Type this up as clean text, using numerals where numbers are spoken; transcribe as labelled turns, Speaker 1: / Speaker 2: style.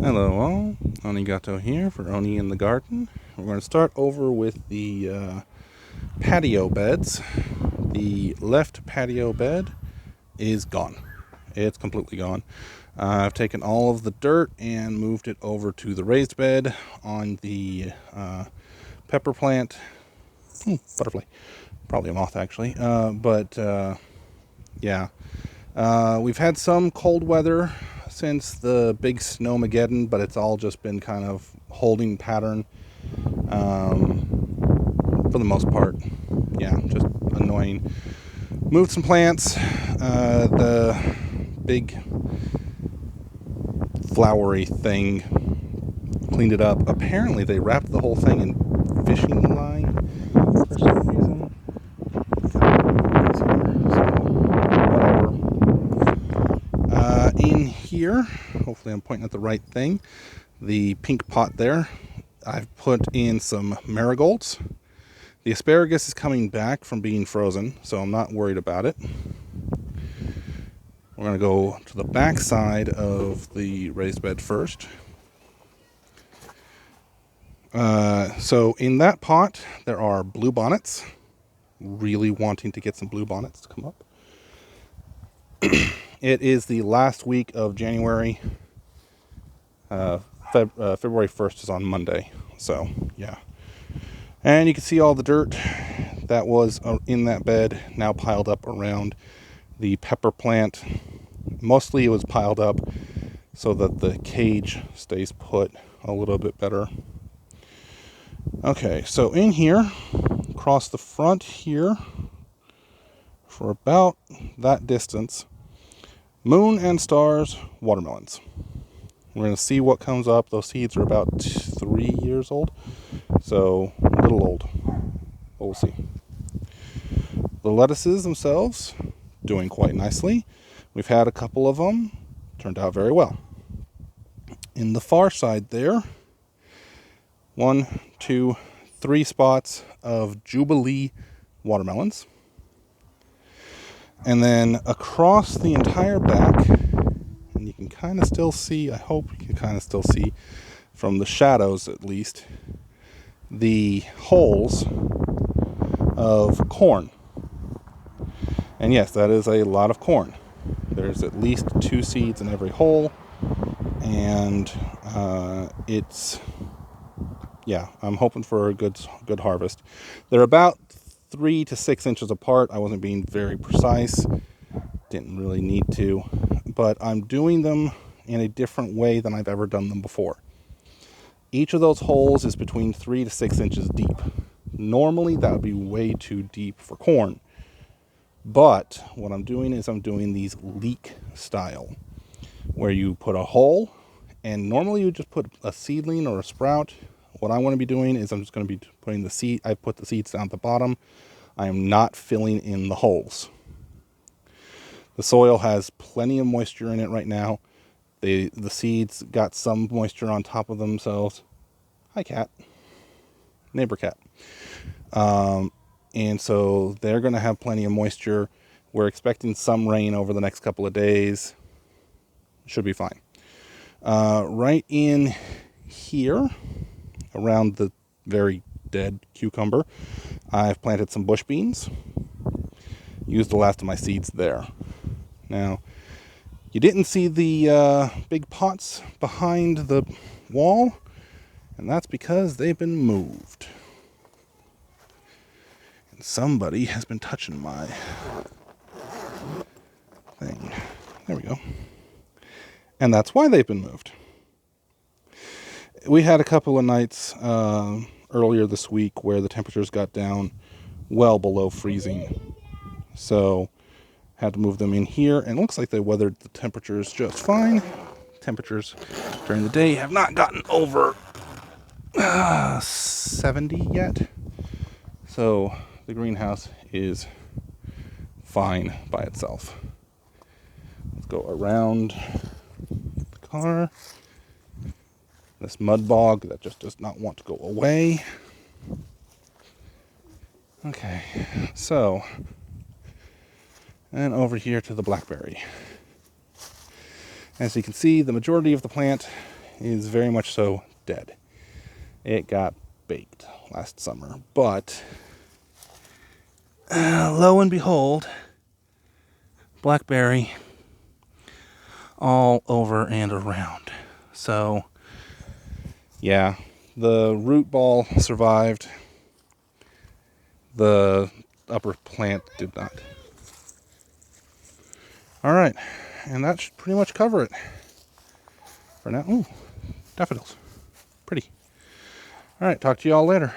Speaker 1: Hello all, Onigato here for Oni in the Garden. We're going to start over with the patio beds. The left patio bed is gone. It's completely gone. I've taken all of the dirt and moved it over to the raised bed on the pepper plant. Butterfly. Probably a moth actually. Yeah. We've had some cold weather since the big snowmageddon, but it's all just been kind of holding pattern for the most part. Yeah, just annoying. Moved some plants. The big flowery thing, cleaned it up. Apparently they wrapped the whole thing in fishing line for some reason. In here, hopefully I'm pointing at the right thing, the pink pot there, I've put in some marigolds. The asparagus is coming back from being frozen, so I'm not worried about it. We're going to go to the back side of the raised bed first. So in that pot, there are bluebonnets. Really wanting to get some bluebonnets to come up. It is the last week of January. February 1st is on Monday. So, yeah. And you can see all the dirt that was in that bed now piled up around the pepper plant. Mostly it was piled up so that the cage stays put a little bit better. Okay, so in here, across the front here, for about that distance, moon and stars watermelons. We're going to see what comes up. Those seeds are about 3 years old, so a little old. But we'll see. The lettuces themselves doing quite nicely. We've had a couple of them. Turned out very well. In the far side there, 1, 2, 3 spots of Jubilee watermelons. And then across the entire back, and you can kind of still see, I hope you can kind of still see from the shadows at least, the holes of corn. And yes, that is a lot of corn. There's at least 2 seeds in every hole, and I'm hoping for a good harvest. They're about 3 to 6 inches apart. I wasn't being very precise. Didn't really need to. But I'm doing them in a different way than I've ever done them before. Each of those holes is between 3 to 6 inches deep. Normally that would be way too deep for corn. But what I'm doing is I'm doing these leek style, where you put a hole, and normally you just put a seedling or a sprout. What I want to be doing is I'm just going to be putting the seed. I put the seeds down at the bottom. I am not filling in the holes. The soil has plenty of moisture in it right now. The seeds got some moisture on top of themselves. Hi, cat. Neighbor cat. And so they're going to have plenty of moisture. We're expecting some rain over the next couple of days. Should be fine. Right in here, around the very dead cucumber, I've planted some bush beans. Used the last of my seeds there. Now, you didn't see the big pots behind the wall, and that's because they've been moved. And somebody has been touching my thing. There we go. And that's why they've been moved. We had a couple of nights earlier this week where the temperatures got down well below freezing. So had to move them in here, and it looks like they weathered the temperatures just fine. Temperatures during the day have not gotten over 70 yet. So the greenhouse is fine by itself. Let's go around the car. This mud bog that just does not want to go away. Okay, so, and over here to the blackberry. As you can see, the majority of the plant is very much so dead. It got baked last summer, but lo and behold, blackberry all over and around. So yeah, the root ball survived. The upper plant did not. All right, and that should pretty much cover it for now. Ooh, daffodils. Pretty. All right, talk to you all later.